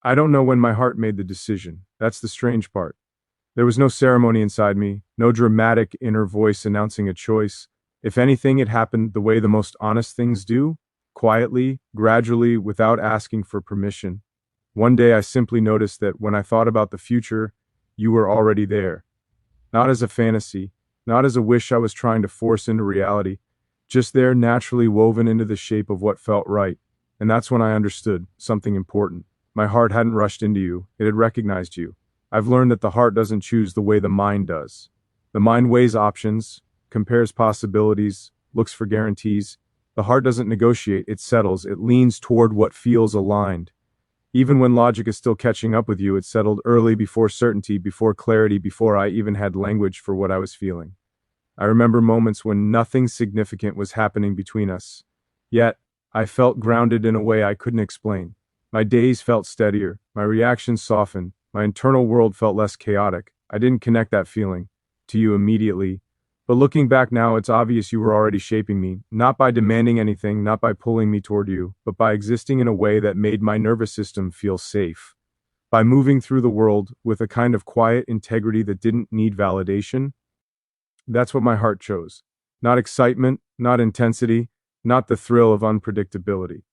I don't know when my heart made the decision. That's the strange part. There was no ceremony inside me, no dramatic inner voice announcing a choice. If anything, it happened the way the most honest things do, quietly, gradually, without asking for permission. One day I simply noticed that when I thought about the future, you were already there. Not as a fantasy, not as a wish I was trying to force into reality, just there naturally woven into the shape of what felt right. And that's when I understood something important. My heart hadn't rushed into you, it had recognized you. I've learned that the heart doesn't choose the way the mind does. The mind weighs options, compares possibilities, looks for guarantees. The heart doesn't negotiate, it settles, it leans toward what feels aligned. Even when logic is still catching up with you, it settled early, before certainty, before clarity, before I even had language for what I was feeling. I remember moments when nothing significant was happening between us. Yet, I felt grounded in a way I couldn't explain. My days felt steadier, my reactions softened, my internal world felt less chaotic. I didn't connect that feeling to you immediately, but looking back now, it's obvious you were already shaping me, not by demanding anything, not by pulling me toward you, but by existing in a way that made my nervous system feel safe. By moving through the world with a kind of quiet integrity that didn't need validation. That's what my heart chose. Not excitement, not intensity, not the thrill of unpredictability.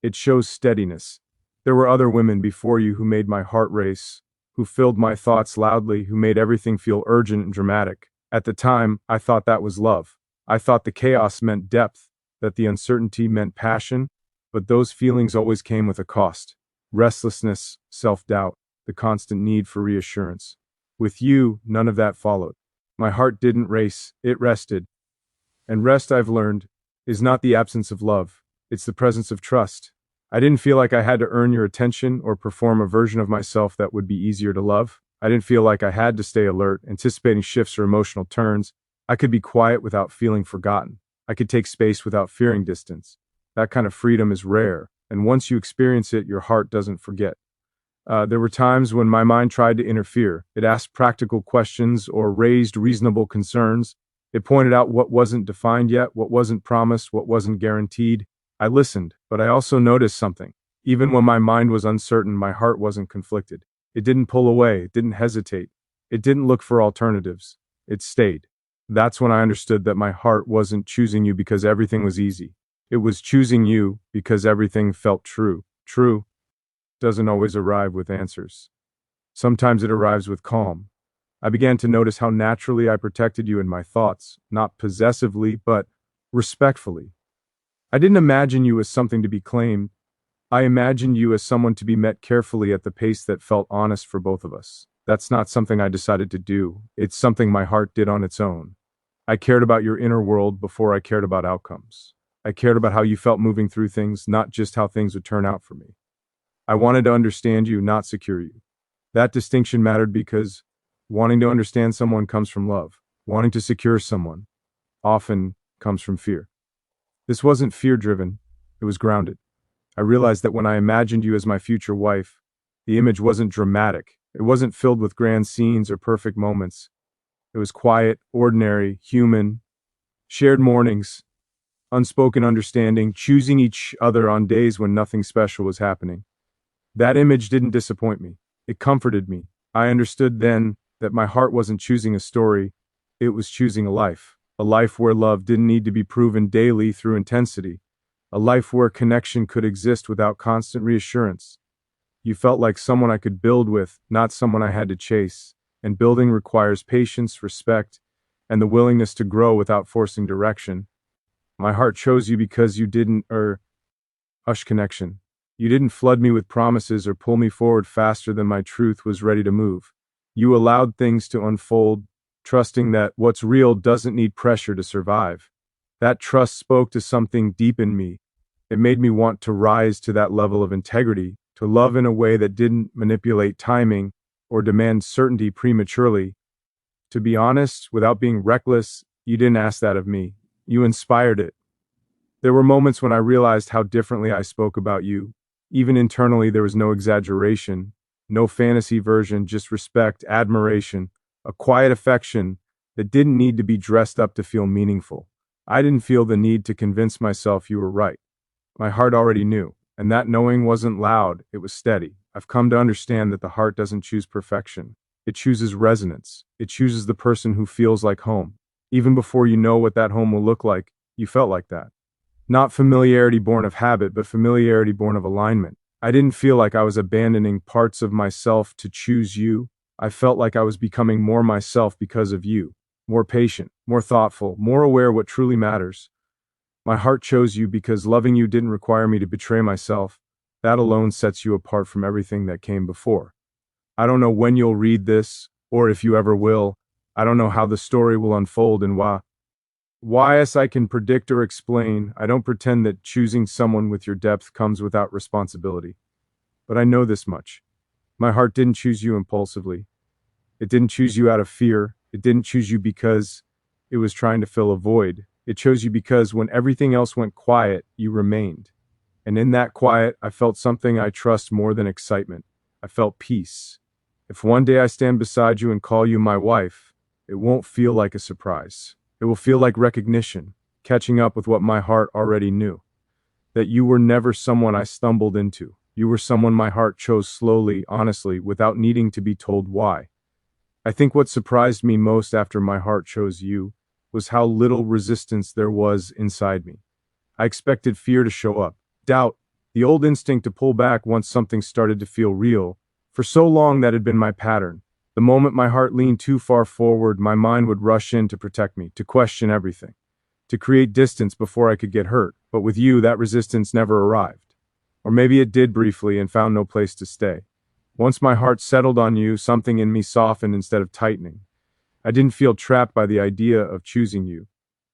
It chose steadiness. There were other women before you who made my heart race, who filled my thoughts loudly, who made everything feel urgent and dramatic. At the time, I thought that was love. I thought the chaos meant depth, that the uncertainty meant passion, but those feelings always came with a cost. Restlessness, self-doubt, the constant need for reassurance. With you, none of that followed. My heart didn't race, it rested. And rest, I've learned, is not the absence of love, it's the presence of trust. I didn't feel like I had to earn your attention or perform a version of myself that would be easier to love. I didn't feel like I had to stay alert, anticipating shifts or emotional turns. I could be quiet without feeling forgotten. I could take space without fearing distance. That kind of freedom is rare, and once you experience it, your heart doesn't forget. There were times when my mind tried to interfere. It asked practical questions or raised reasonable concerns. It pointed out what wasn't defined yet, what wasn't promised, what wasn't guaranteed. I listened, but I also noticed something. Even when my mind was uncertain, my heart wasn't conflicted. It didn't pull away, it didn't hesitate. It didn't look for alternatives. It stayed. That's when I understood that my heart wasn't choosing you because everything was easy. It was choosing you because everything felt true. True doesn't always arrive with answers. Sometimes it arrives with calm. I began to notice how naturally I protected you in my thoughts, not possessively, but respectfully. I didn't imagine you as something to be claimed. I imagined you as someone to be met carefully at the pace that felt honest for both of us. That's not something I decided to do. It's something my heart did on its own. I cared about your inner world before I cared about outcomes. I cared about how you felt moving through things, not just how things would turn out for me. I wanted to understand you, not secure you. That distinction mattered because wanting to understand someone comes from love. Wanting to secure someone often comes from fear. This wasn't fear-driven, it was grounded. I realized that when I imagined you as my future wife, the image wasn't dramatic. It wasn't filled with grand scenes or perfect moments. It was quiet, ordinary, human, shared mornings, unspoken understanding, choosing each other on days when nothing special was happening. That image didn't disappoint me. It comforted me. I understood then that my heart wasn't choosing a story, it was choosing a life where love didn't need to be proven daily through intensity, a life where connection could exist without constant reassurance. You felt like someone I could build with, not someone I had to chase, and building requires patience, respect, and the willingness to grow without forcing direction. My heart chose you because you didn't hush connection. You didn't flood me with promises or pull me forward faster than my truth was ready to move. You allowed things to unfold, trusting that what's real doesn't need pressure to survive. That trust spoke to something deep in me. It made me want to rise to that level of integrity, to love in a way that didn't manipulate timing or demand certainty prematurely. To be honest, without being reckless, you didn't ask that of me. You inspired it. There were moments when I realized how differently I spoke about you. Even internally, there was no exaggeration, no fantasy version, just respect, admiration, a quiet affection that didn't need to be dressed up to feel meaningful. I didn't feel the need to convince myself you were right. My heart already knew, and that knowing wasn't loud, it was steady. I've come to understand that the heart doesn't choose perfection. It chooses resonance. It chooses the person who feels like home. Even before you know what that home will look like, you felt like that. Not familiarity born of habit, but familiarity born of alignment. I didn't feel like I was abandoning parts of myself to choose you. I felt like I was becoming more myself because of you. More patient, more thoughtful, more aware what truly matters. My heart chose you because loving you didn't require me to betray myself. That alone sets you apart from everything that came before. I don't know when you'll read this, or if you ever will. I don't know how the story will unfold and why, as I can predict or explain. I don't pretend that choosing someone with your depth comes without responsibility. But I know this much. My heart didn't choose you impulsively. It didn't choose you out of fear. It didn't choose you because it was trying to fill a void. It chose you because when everything else went quiet, you remained. And in that quiet, I felt something I trust more than excitement. I felt peace. If one day I stand beside you and call you my wife, it won't feel like a surprise. It will feel like recognition, catching up with what my heart already knew. That you were never someone I stumbled into. You were someone my heart chose slowly, honestly, without needing to be told why. I think what surprised me most after my heart chose you was how little resistance there was inside me. I expected fear to show up, doubt, the old instinct to pull back once something started to feel real. For so long that had been my pattern. The moment my heart leaned too far forward, my mind would rush in to protect me, to question everything, to create distance before I could get hurt. But with you, that resistance never arrived. Or maybe it did briefly and found no place to stay. Once my heart settled on you, something in me softened instead of tightening. I didn't feel trapped by the idea of choosing you.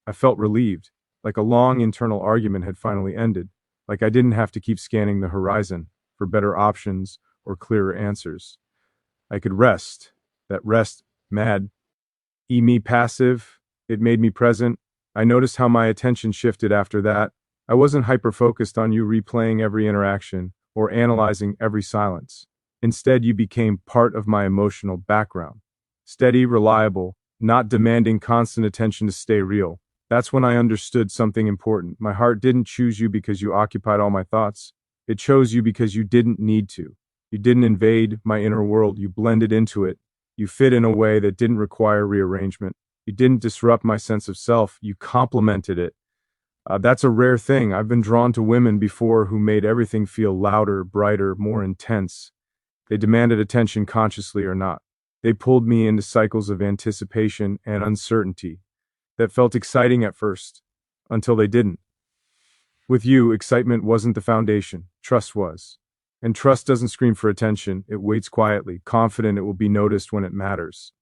I felt relieved, like a long internal argument had finally ended, like I didn't have to keep scanning the horizon for better options or clearer answers. I could rest. That rest, mad, me passive, it made me present. I noticed how my attention shifted after that. I wasn't hyper-focused on you replaying every interaction or analyzing every silence. Instead, you became part of my emotional background. Steady, reliable, not demanding constant attention to stay real. That's when I understood something important. My heart didn't choose you because you occupied all my thoughts. It chose you because you didn't need to. You didn't invade my inner world. You blended into it. You fit in a way that didn't require rearrangement. You didn't disrupt my sense of self. You complemented it. That's a rare thing. I've been drawn to women before who made everything feel louder, brighter, more intense. They demanded attention consciously or not. They pulled me into cycles of anticipation and uncertainty that felt exciting at first, until they didn't. With you, excitement wasn't the foundation, trust was. And trust doesn't scream for attention, it waits quietly, confident it will be noticed when it matters.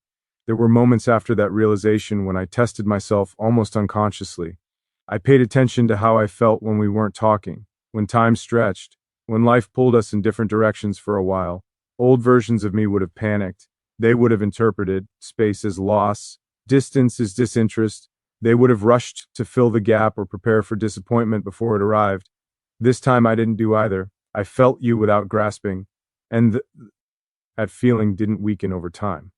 There were moments after that realization when I tested myself almost unconsciously. I paid attention to how I felt when we weren't talking, when time stretched, when life pulled us in different directions for a while. Old versions of me would have panicked. They would have interpreted space as loss, distance as disinterest. They would have rushed to fill the gap or prepare for disappointment before it arrived. This time I didn't do either. I felt you without grasping, and that feeling didn't weaken over time.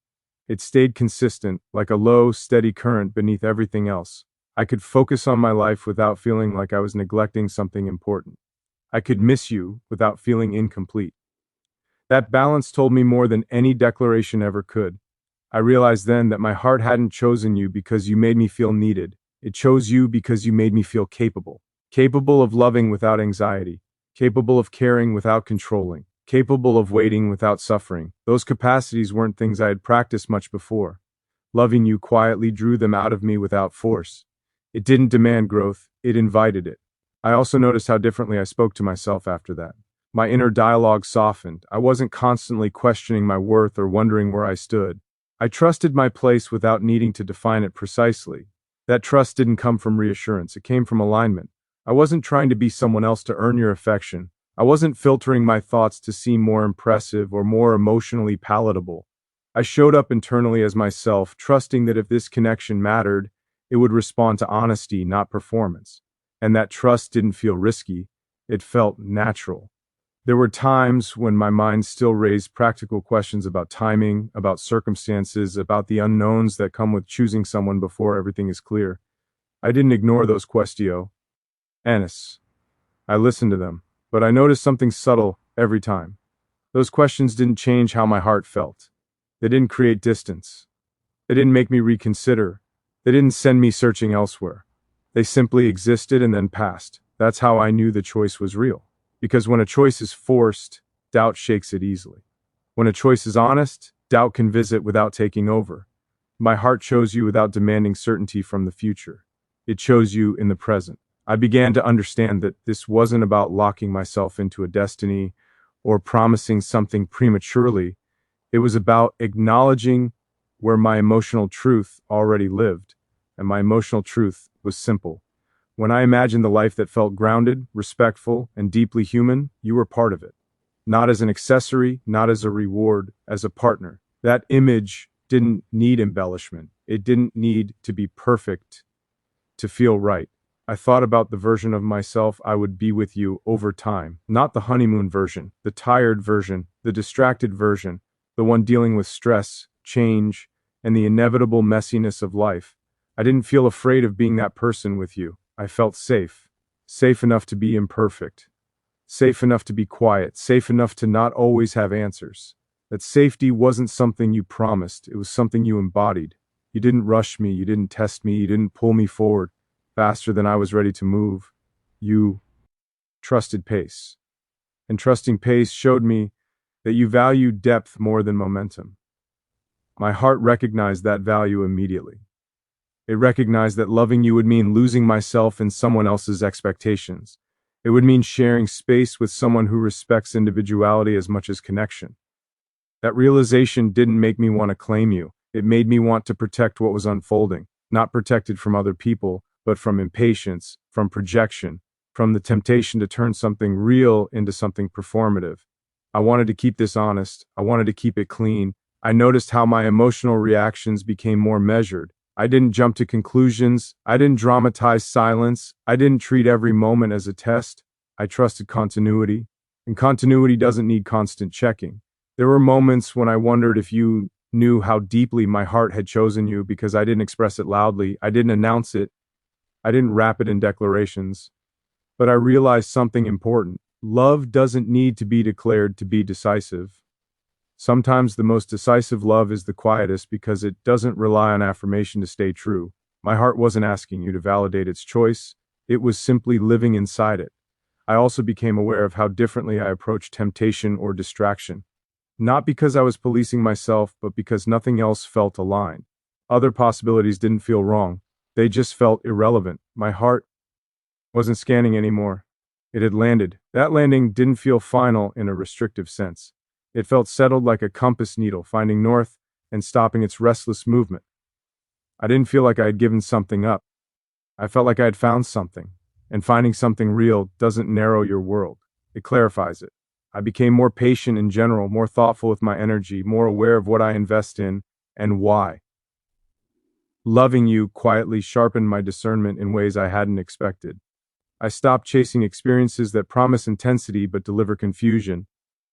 It stayed consistent, like a low, steady current beneath everything else. I could focus on my life without feeling like I was neglecting something important. I could miss you without feeling incomplete. That balance told me more than any declaration ever could. I realized then that my heart hadn't chosen you because you made me feel needed. It chose you because you made me feel capable. Capable of loving without anxiety. Capable of caring without controlling. Capable of waiting without suffering. Those capacities weren't things I had practiced much before. Loving you quietly drew them out of me without force. It didn't demand growth, it invited it. I also noticed how differently I spoke to myself after that. My inner dialogue softened. I wasn't constantly questioning my worth or wondering where I stood. I trusted my place without needing to define it precisely. That trust didn't come from reassurance, it came from alignment. I wasn't trying to be someone else to earn your affection. I wasn't filtering my thoughts to seem more impressive or more emotionally palatable. I showed up internally as myself, trusting that if this connection mattered, it would respond to honesty, not performance. And that trust didn't feel risky, it felt natural. There were times when my mind still raised practical questions about timing, about circumstances, about the unknowns that come with choosing someone before everything is clear. I didn't ignore those questions. I listened to them, but I noticed something subtle every time. Those questions didn't change how my heart felt. They didn't create distance. They didn't make me reconsider. They didn't send me searching elsewhere. They simply existed and then passed. That's how I knew the choice was real. Because when a choice is forced, doubt shakes it easily. When a choice is honest, doubt can visit without taking over. My heart chose you without demanding certainty from the future. It chose you in the present. I began to understand that this wasn't about locking myself into a destiny or promising something prematurely. It was about acknowledging where my emotional truth already lived. And my emotional truth was simple. When I imagined the life that felt grounded, respectful, and deeply human, you were part of it. Not as an accessory, not as a reward, as a partner. That image didn't need embellishment. It didn't need to be perfect to feel right. I thought about the version of myself I would be with you over time. Not the honeymoon version, the tired version, the distracted version, the one dealing with stress, change, and the inevitable messiness of life. I didn't feel afraid of being that person with you. I felt safe. Safe enough to be imperfect. Safe enough to be quiet. Safe enough to not always have answers. That safety wasn't something you promised. It was something you embodied. You didn't rush me. You didn't test me. You didn't pull me forward faster than I was ready to move. You trusted pace. And trusting pace showed me that you value depth more than momentum. My heart recognized that value immediately. It recognized that loving you would mean losing myself in someone else's expectations. It would mean sharing space with someone who respects individuality as much as connection. That realization didn't make me want to claim you. It made me want to protect what was unfolding, not protected from other people, but from impatience, from projection, from the temptation to turn something real into something performative. I wanted to keep this honest. I wanted to keep it clean. I noticed how my emotional reactions became more measured. I didn't jump to conclusions. I didn't dramatize silence. I didn't treat every moment as a test. I trusted continuity. And continuity doesn't need constant checking. There were moments when I wondered if you knew how deeply my heart had chosen you because I didn't express it loudly. I didn't announce it. I didn't wrap it in declarations. But I realized something important. Love doesn't need to be declared to be decisive. Sometimes the most decisive love is the quietest because it doesn't rely on affirmation to stay true. My heart wasn't asking you to validate its choice. It was simply living inside it. I also became aware of how differently I approached temptation or distraction. Not because I was policing myself, but because nothing else felt aligned. Other possibilities didn't feel wrong. They just felt irrelevant. My heart wasn't scanning anymore. It had landed. That landing didn't feel final in a restrictive sense. It felt settled like a compass needle, finding north and stopping its restless movement. I didn't feel like I had given something up. I felt like I had found something. And finding something real doesn't narrow your world. It clarifies it. I became more patient in general, more thoughtful with my energy, more aware of what I invest in and why. Loving you quietly sharpened my discernment in ways I hadn't expected. I stopped chasing experiences that promise intensity but deliver confusion.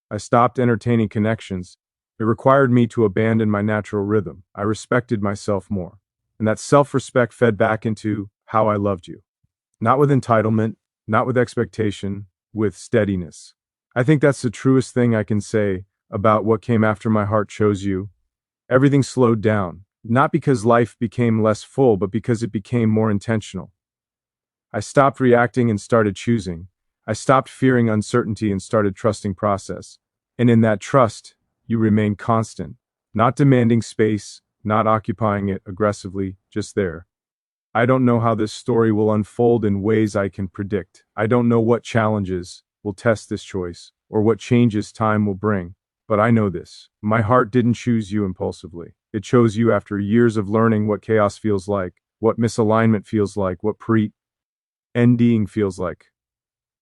I stopped entertaining connections. It required me to abandon my natural rhythm. I respected myself more. And that self-respect fed back into how I loved you. Not with entitlement, not with expectation, with steadiness. I think that's the truest thing I can say about what came after my heart chose you. Everything slowed down, not because life became less full, but because it became more intentional. I stopped reacting and started choosing. I stopped fearing uncertainty and started trusting process. And in that trust, you remain constant, not demanding space, not occupying it aggressively, just there. I don't know how this story will unfold in ways I can predict. I don't know what challenges will test this choice or what changes time will bring. But I know this. My heart didn't choose you impulsively. It chose you after years of learning what chaos feels like, what misalignment feels like, what ending feels like.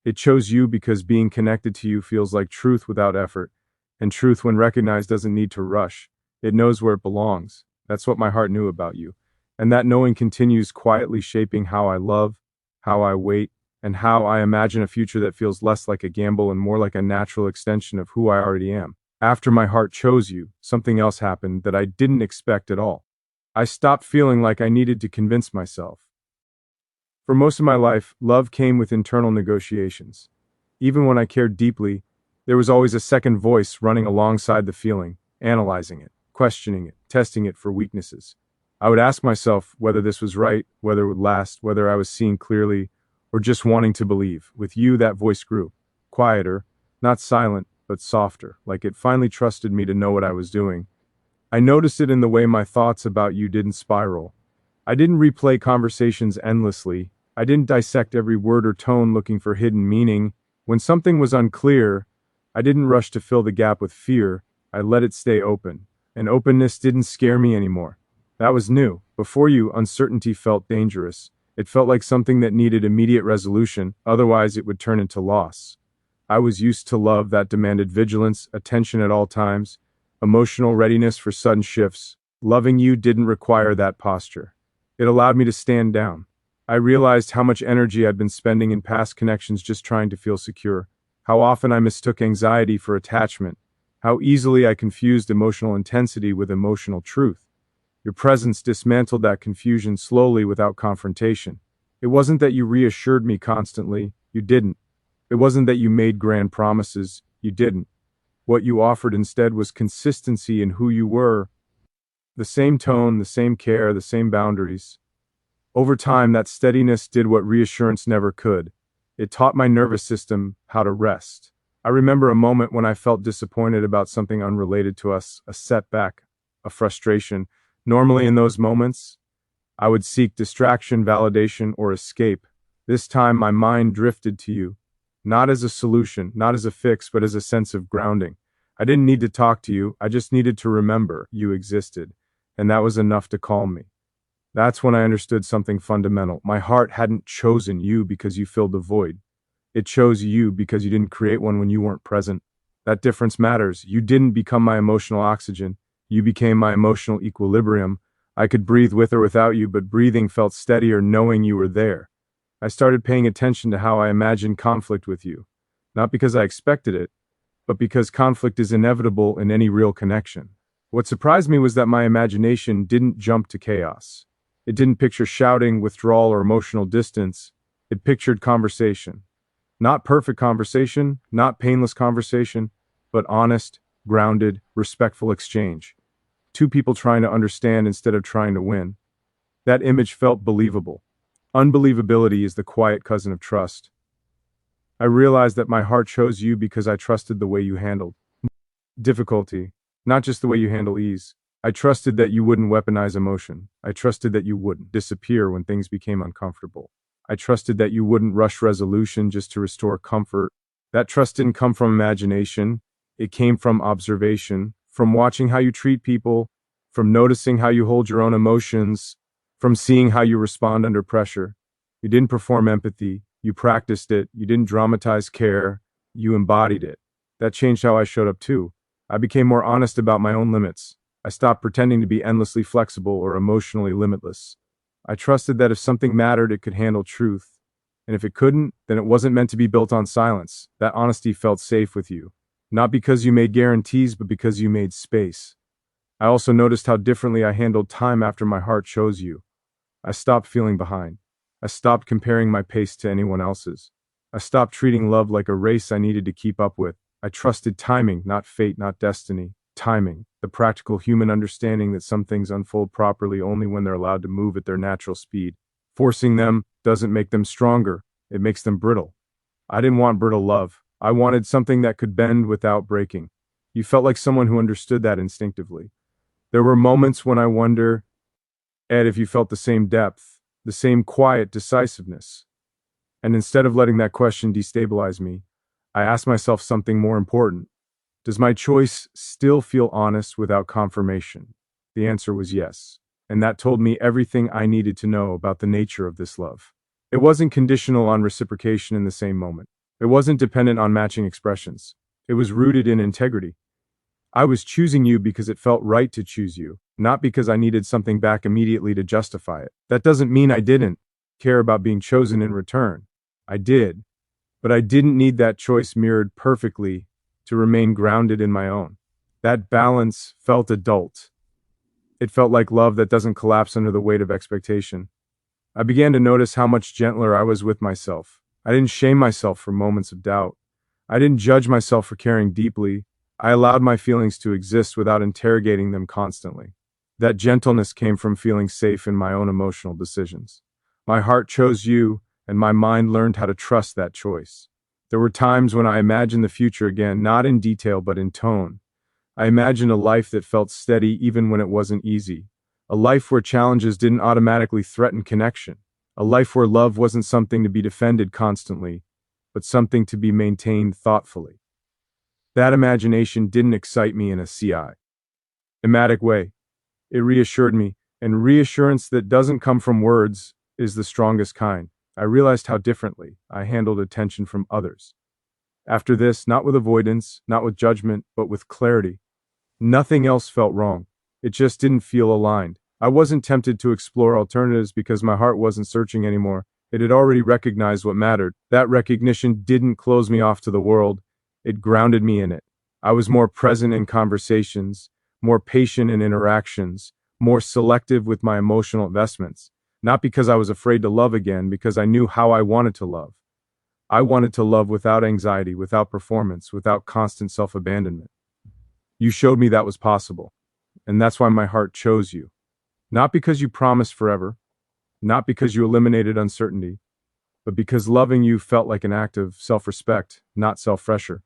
It chose you because being connected to you feels like truth without effort, and truth when recognized doesn't need to rush. It knows where it belongs. That's what my heart knew about you. And that knowing continues quietly shaping how I love, how I wait, and how I imagine a future that feels less like a gamble and more like a natural extension of who I already am. After my heart chose you, something else happened that I didn't expect at all. I stopped feeling like I needed to convince myself. For most of my life, love came with internal negotiations. Even when I cared deeply, There was always a second voice running alongside the feeling, analyzing it, questioning it, testing it for weaknesses. I would ask myself whether this was right, whether it would last, whether I was seeing clearly, or just wanting to believe. With you, that voice grew. Quieter, not silent, but softer, like it finally trusted me to know what I was doing. I noticed it in the way my thoughts about you didn't spiral. I didn't replay conversations endlessly. I didn't dissect every word or tone looking for hidden meaning. When something was unclear, I didn't rush to fill the gap with fear. I let it stay open. And openness didn't scare me anymore. That was new. Before you, uncertainty felt dangerous. It felt like something that needed immediate resolution, otherwise it would turn into loss. I was used to love that demanded vigilance, attention at all times, emotional readiness for sudden shifts. Loving you didn't require that posture. It allowed me to stand down. I realized how much energy I'd been spending in past connections just trying to feel secure, how often I mistook anxiety for attachment, how easily I confused emotional intensity with emotional truth. Your presence dismantled that confusion slowly without confrontation. It wasn't that you reassured me constantly, you didn't. It wasn't that you made grand promises, you didn't. What you offered instead was consistency in who you were. The same tone, the same care, the same boundaries. Over time, that steadiness did what reassurance never could. It taught my nervous system how to rest. I remember a moment when I felt disappointed about something unrelated to us, a setback, a frustration. Normally in those moments, I would seek distraction, validation, or escape. This time my mind drifted to you. Not as a solution, not as a fix, but as a sense of grounding. I didn't need to talk to you, I just needed to remember you existed. And that was enough to calm me. That's when I understood something fundamental. My heart hadn't chosen you because you filled the void. It chose you because you didn't create one when you weren't present. That difference matters. You didn't become my emotional oxygen. You became my emotional equilibrium. I could breathe with or without you, but breathing felt steadier knowing you were there. I started paying attention to how I imagined conflict with you. Not because I expected it, but because conflict is inevitable in any real connection. What surprised me was that my imagination didn't jump to chaos. It didn't picture shouting, withdrawal, or emotional distance. It pictured conversation. Not perfect conversation, not painless conversation, but honest, grounded, respectful exchange. Two people trying to understand instead of trying to win. That image felt believable. Unbelievability is the quiet cousin of trust. I realized that my heart chose you because I trusted the way you handled difficulty, not just the way you handle ease. I trusted that you wouldn't weaponize emotion. I trusted that you wouldn't disappear when things became uncomfortable. I trusted that you wouldn't rush resolution just to restore comfort. That trust didn't come from imagination. It came from observation, from watching how you treat people, from noticing how you hold your own emotions, from seeing how you respond under pressure. You didn't perform empathy. You practiced it. You didn't dramatize care. You embodied it. That changed how I showed up too. I became more honest about my own limits. I stopped pretending to be endlessly flexible or emotionally limitless. I trusted that if something mattered, it could handle truth. And if it couldn't, then it wasn't meant to be built on silence. That honesty felt safe with you. Not because you made guarantees, but because you made space. I also noticed how differently I handled time after my heart chose you. I stopped feeling behind. I stopped comparing my pace to anyone else's. I stopped treating love like a race I needed to keep up with. I trusted timing, not fate, not destiny. Timing, the practical human understanding that some things unfold properly only when they're allowed to move at their natural speed. Forcing them doesn't make them stronger, it makes them brittle. I didn't want brittle love. I wanted something that could bend without breaking. You felt like someone who understood that instinctively. There were moments when I wonder, Ed, if you felt the same depth, the same quiet decisiveness. And instead of letting that question destabilize me, I asked myself something more important. Does my choice still feel honest without confirmation? The answer was yes. And that told me everything I needed to know about the nature of this love. It wasn't conditional on reciprocation in the same moment. It wasn't dependent on matching expressions. It was rooted in integrity. I was choosing you because it felt right to choose you, not because I needed something back immediately to justify it. That doesn't mean I didn't care about being chosen in return. I did. But I didn't need that choice mirrored perfectly to remain grounded in my own. That balance felt adult. It felt like love that doesn't collapse under the weight of expectation. I began to notice how much gentler I was with myself. I didn't shame myself for moments of doubt. I didn't judge myself for caring deeply. I allowed my feelings to exist without interrogating them constantly. That gentleness came from feeling safe in my own emotional decisions. My heart chose you, and my mind learned how to trust that choice. There were times when I imagined the future again, not in detail but in tone. I imagined a life that felt steady even when it wasn't easy. A life where challenges didn't automatically threaten connection. A life where love wasn't something to be defended constantly, but something to be maintained thoughtfully. That imagination didn't excite me in a cinematic way. It reassured me, and reassurance that doesn't come from words is the strongest kind. I realized how differently I handled attention from others. After this, not with avoidance, not with judgment, but with clarity. Nothing else felt wrong. It just didn't feel aligned. I wasn't tempted to explore alternatives because my heart wasn't searching anymore. It had already recognized what mattered. That recognition didn't close me off to the world. It grounded me in it. I was more present in conversations, more patient in interactions, more selective with my emotional investments. Not because I was afraid to love again, because I knew how I wanted to love. I wanted to love without anxiety, without performance, without constant self-abandonment. You showed me that was possible, and that's why my heart chose you. Not because you promised forever, not because you eliminated uncertainty, but because loving you felt like an act of self-respect, not self-pressure.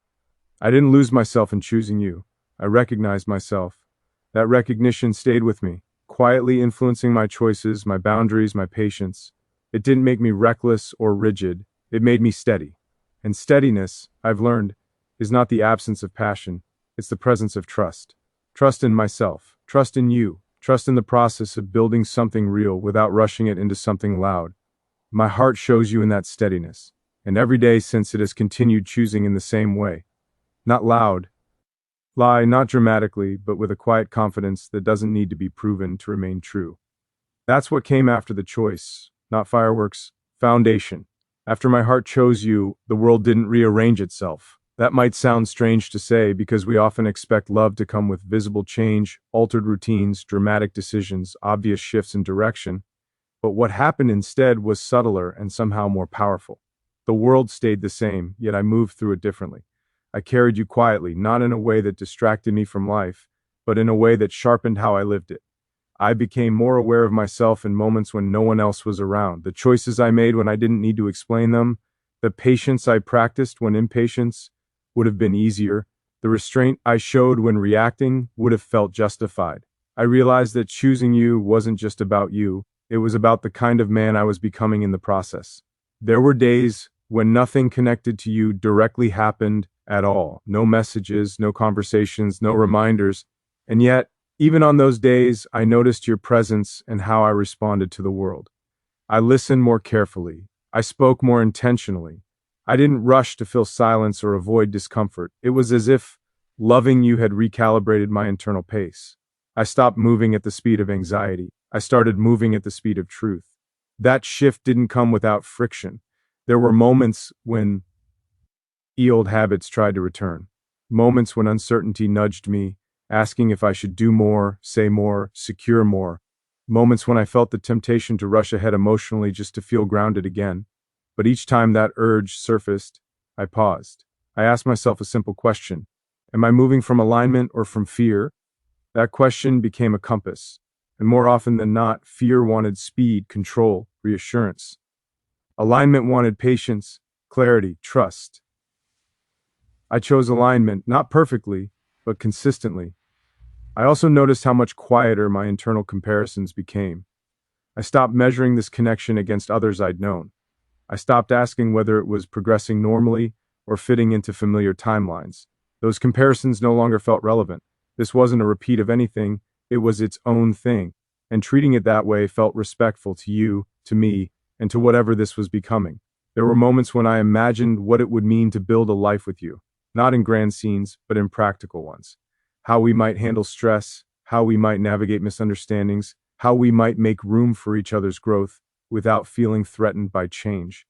I didn't lose myself in choosing you. I recognized myself. That recognition stayed with me, quietly influencing my choices, my boundaries, my patience. It didn't make me reckless or rigid. It made me steady. And steadiness, I've learned, is not the absence of passion. It's the presence of trust. Trust in myself. Trust in you. Trust in the process of building something real without rushing it into something loud. My heart shows you in that steadiness. And every day since it has continued choosing in the same way. Not loud, lie, not dramatically, but with a quiet confidence that doesn't need to be proven to remain true. That's what came after the choice, not fireworks, foundation. After my heart chose you, the world didn't rearrange itself. That might sound strange to say because we often expect love to come with visible change, altered routines, dramatic decisions, obvious shifts in direction. But what happened instead was subtler and somehow more powerful. The world stayed the same, yet I moved through it differently. I carried you quietly, not in a way that distracted me from life, but in a way that sharpened how I lived it. I became more aware of myself in moments when no one else was around, the choices I made when I didn't need to explain them, the patience I practiced when impatience would have been easier, the restraint I showed when reacting would have felt justified. I realized that choosing you wasn't just about you, it was about the kind of man I was becoming in the process. There were days when nothing connected to you directly happened at all. No messages, no conversations, no reminders. And yet, even on those days, I noticed your presence and how I responded to the world. I listened more carefully. I spoke more intentionally. I didn't rush to fill silence or avoid discomfort. It was as if loving you had recalibrated my internal pace. I stopped moving at the speed of anxiety. I started moving at the speed of truth. That shift didn't come without friction. There were moments when old habits tried to return. Moments when uncertainty nudged me, asking if I should do more, say more, secure more. Moments when I felt the temptation to rush ahead emotionally just to feel grounded again. But each time that urge surfaced, I paused. I asked myself a simple question. Am I moving from alignment or from fear? That question became a compass. And more often than not, fear wanted speed, control, reassurance. Alignment wanted patience, clarity, trust. I chose alignment, not perfectly, but consistently. I also noticed how much quieter my internal comparisons became. I stopped measuring this connection against others I'd known. I stopped asking whether it was progressing normally or fitting into familiar timelines. Those comparisons no longer felt relevant. This wasn't a repeat of anything, it was its own thing. And treating it that way felt respectful to you, to me, and to whatever this was becoming. There were moments when I imagined what it would mean to build a life with you, not in grand scenes, but in practical ones. How we might handle stress, how we might navigate misunderstandings, how we might make room for each other's growth without feeling threatened by change.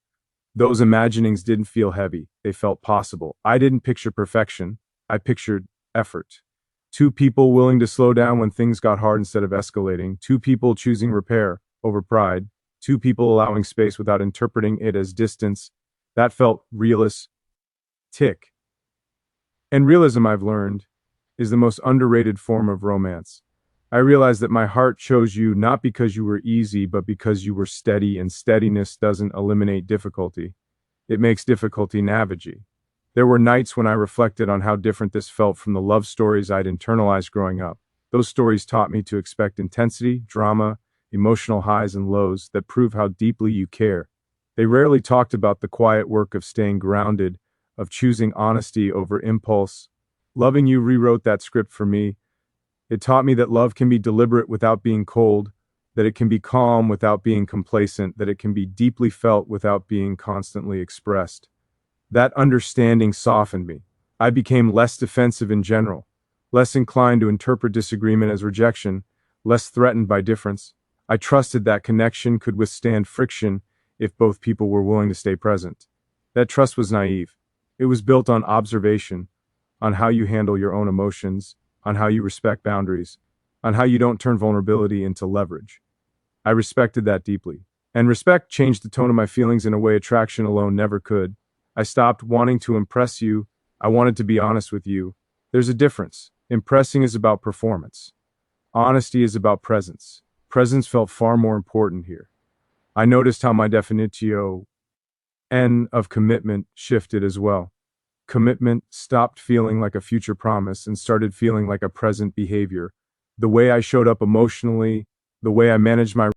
Those imaginings didn't feel heavy, they felt possible. I didn't picture perfection, I pictured effort. Two people willing to slow down when things got hard instead of escalating, two people choosing repair over pride, two people allowing space without interpreting it as distance. That felt realistic. And realism, I've learned, is the most underrated form of romance. I realized that my heart chose you not because you were easy, but because you were steady, and steadiness doesn't eliminate difficulty. It makes difficulty navigate. There were nights when I reflected on how different this felt from the love stories I'd internalized growing up. Those stories taught me to expect intensity, drama, emotional highs and lows that prove how deeply you care. They rarely talked about the quiet work of staying grounded, of choosing honesty over impulse. Loving you rewrote that script for me. It taught me that love can be deliberate without being cold, that it can be calm without being complacent, that it can be deeply felt without being constantly expressed. That understanding softened me. I became less defensive in general, less inclined to interpret disagreement as rejection, less threatened by difference. I trusted that connection could withstand friction if both people were willing to stay present. That trust was naive. It was built on observation, on how you handle your own emotions, on how you respect boundaries, on how you don't turn vulnerability into leverage. I respected that deeply. And respect changed the tone of my feelings in a way attraction alone never could. I stopped wanting to impress you. I wanted to be honest with you. There's a difference. Impressing is about performance. Honesty is about presence. Presence felt far more important here. I noticed how my definitio of commitment shifted as well. Commitment stopped feeling like a future promise and started feeling like a present behavior. The way I showed up emotionally, the way I managed my